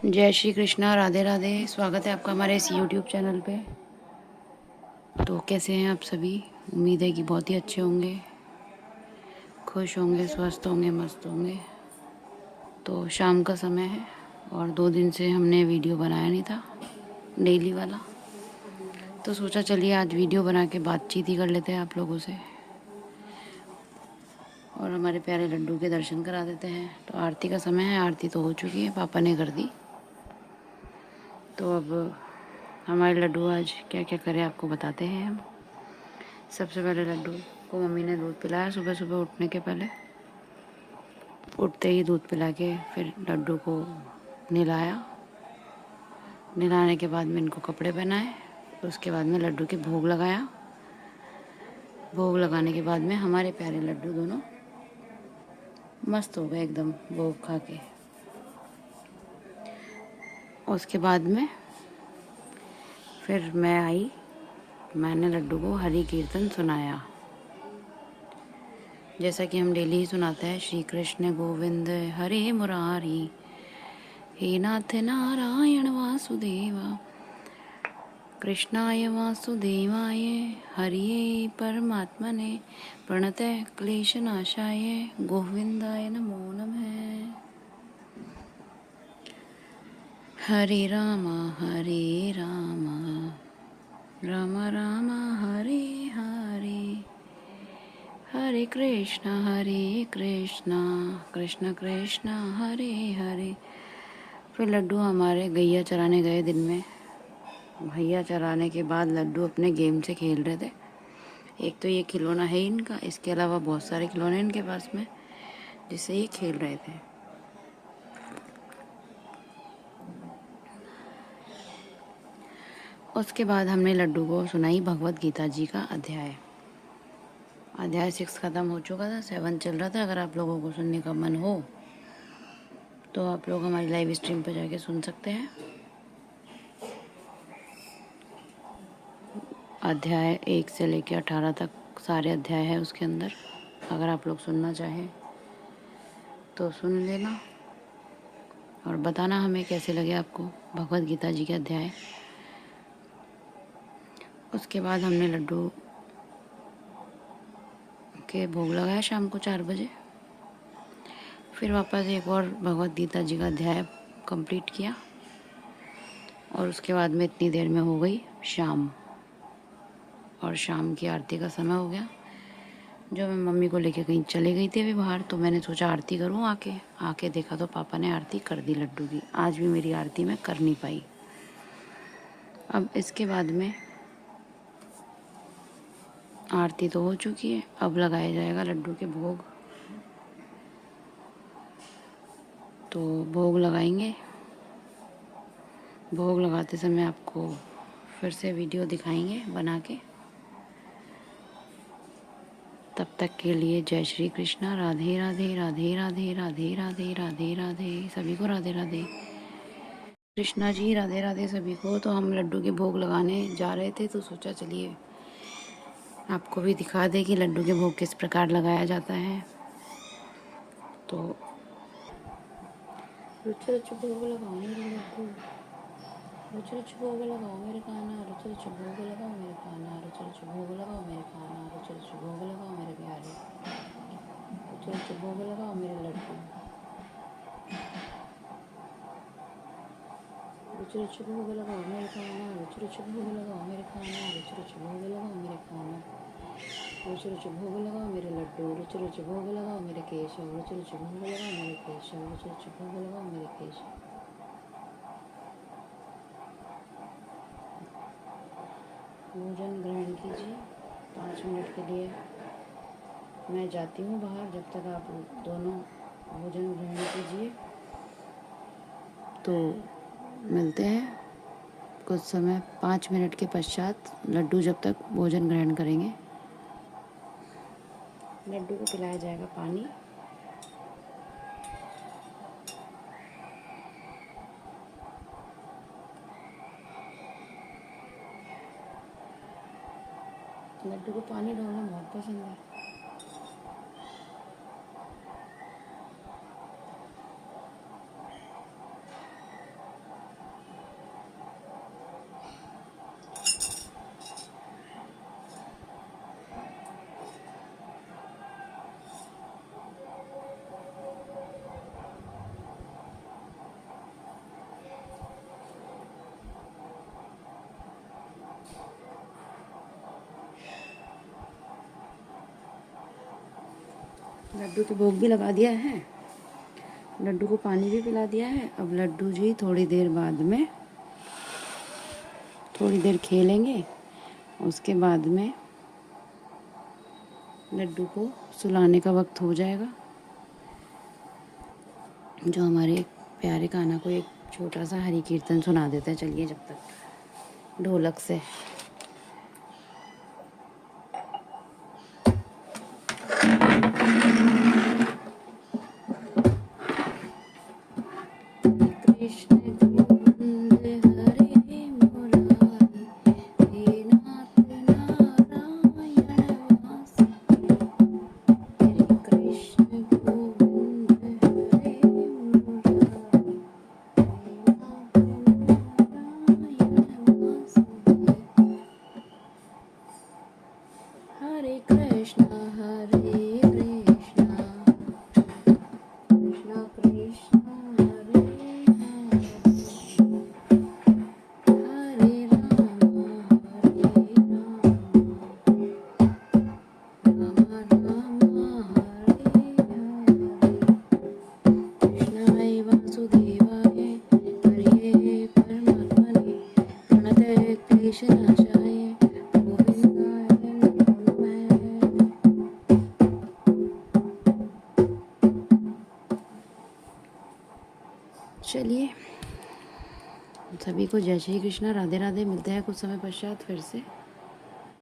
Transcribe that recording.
जय श्री कृष्णा, राधे राधे। स्वागत है आपका हमारे इस यूट्यूब चैनल पे। तो कैसे हैं आप सभी? उम्मीद है कि बहुत ही अच्छे होंगे, खुश होंगे, स्वस्थ होंगे, मस्त होंगे। तो शाम का समय है और 2 दिन से हमने वीडियो बनाया नहीं था, डेली वाला। तो सोचा चलिए आज वीडियो बना के बातचीत ही कर लेते हैं आप लोगों से और हमारे प्यारे लड्डू के दर्शन करा देते हैं। तो आरती का समय है, आरती तो हो चुकी है, पापा ने कर दी। तो अब हमारे लड्डू आज क्या क्या करें आपको बताते हैं हम। सबसे पहले लड्डू को मम्मी ने दूध पिलाया सुबह सुबह उठने के पहले। उठते ही दूध पिला के फिर लड्डू को नहलाया। नहलाने के बाद में इनको कपड़े पहनाए। उसके बाद में लड्डू के भोग लगाया। भोग लगाने के बाद में हमारे प्यारे लड्डू दोनों मस्त हो गए एकदम भोग खा के। उसके बाद में फिर मैं आई, मैंने लड्डू को हरि कीर्तन सुनाया, जैसा कि हम डेली ही सुनाते हैं। श्री कृष्ण गोविंद हरे मुरारी, हे नाथ नारायण वासुदेवा, कृष्णाय वासुदेवाय हरिये परमात्मने, प्रणतः क्लेशनाशाय गोविंदाय नमो नमः। हरे राम राम राम हरे हरे, हरे कृष्णा कृष्ण कृष्ण हरे हरे। फिर लड्डू हमारे गैया चराने गए दिन में। भैया चराने के बाद लड्डू अपने गेम से खेल रहे थे। एक तो ये खिलौना है इनका, इसके अलावा बहुत सारे खिलौने इनके पास में जिससे ये खेल रहे थे। उसके बाद हमने लड्डू को सुनाई भगवत गीता जी का अध्याय। अध्याय 6 ख़त्म हो चुका था, 7 चल रहा था। अगर आप लोगों को सुनने का मन हो तो आप लोग हमारी लाइव स्ट्रीम पर जाके सुन सकते हैं। अध्याय 1 से लेकर 18 तक सारे अध्याय है उसके अंदर। अगर आप लोग सुनना चाहें तो सुन लेना और बताना हमें कैसे लगे आपको भगवत गीता जी के अध्याय। उसके बाद हमने लड्डू के भोग लगाया शाम को 4 बजे। फिर वापस एक और भगवत गीता जी का अध्याय कंप्लीट किया और उसके बाद में इतनी देर में हो गई शाम और शाम की आरती का समय हो गया। जो मैं मम्मी को लेके कहीं चली गई थी अभी बाहर, तो मैंने सोचा आरती करूं। आके देखा तो पापा ने आरती कर दी लड्डू की। आज भी मेरी आरती मैं कर नहीं पाई। अब इसके बाद में आरती तो हो चुकी है, अब लगाया जाएगा लड्डू के भोग। तो भोग लगाएंगे। भोग लगाते समय आपको फिर से वीडियो दिखाएंगे बना के। तब तक के लिए जय श्री कृष्णा, राधे राधे राधे राधे राधे राधे राधे राधे। सभी को राधे राधे। कृष्णा जी राधे राधे सभी को। तो हम लड्डू के भोग लगाने जा रहे थे तो सोचा चलिए आपको भी दिखा दे कि लड्डू के भोग किस प्रकार लगाया जाता है। तो रुचि रुचि भोग लगाओ मेरे लड्डू, रुचि रुचि भोग लगाओ मेरे काना, रुचि रुचि भोग लगाओ मेरे काना, रुचि रुचि भोग लगाओ मेरे काना, रुचि रुचि भोग लगाओ मेरे प्यारे, रुचि रुचि भोग लगाओ मेरे लड्डू, रुचि रुचि भोग लगाओ मेरे काना, रुचि रुचि भोग लगाओ मेरे काना, रुचि रुचि भोग लगाओ मेरे काना, रुचि रुचि भोग लगाओ मेरे लड्डू, रुचि रुचि भोग लगाओ मेरे केशव, रुचि रुचि भोग लगाओ मेरे केशव, रुचि रुचि भोग लगाओ मेरे केशव। भोजन ग्रहण कीजिए 5 मिनट के लिए। मैं जाती हूँ बाहर, जब तक आप दोनों भोजन ग्रहण कीजिए। तो मिलते हैं कुछ समय 5 मिनट के पश्चात, लड्डू जब तक भोजन ग्रहण करेंगे। लड्डू को पिलाया जाएगा पानी। लड्डू को पानी डालना बहुत पसंद है। लड्डू तो भोग भी लगा दिया है, लड्डू को पानी भी पिला दिया है। अब लड्डू जी थोड़ी देर बाद में थोड़ी देर खेलेंगे, उसके बाद में लड्डू को सुलाने का वक्त हो जाएगा। जो हमारे प्यारे कान्हा को एक छोटा सा हरि कीर्तन सुना देते हैं। चलिए जब तक ढोलक से। कृष्ण गोविंद हरे मुरारी, हे नाथ नारायण वासुदेव। हरे कृष्ण गोविंद हरे मुरारी, हे नाथ नारायण वासुदेव। हरे कृष्णा कृष्णा कृष्णा हरे हरे, हरे राम राम राम हरे हरे। कृष्णाय वासुदेवाय हरे परमात्मने प्रणतः क्लेशनाशाय गोविन्दाय नमो नमः। चलिए सभी को जय श्री कृष्णा, राधे राधे। मिलते हैं कुछ समय पश्चात फिर से।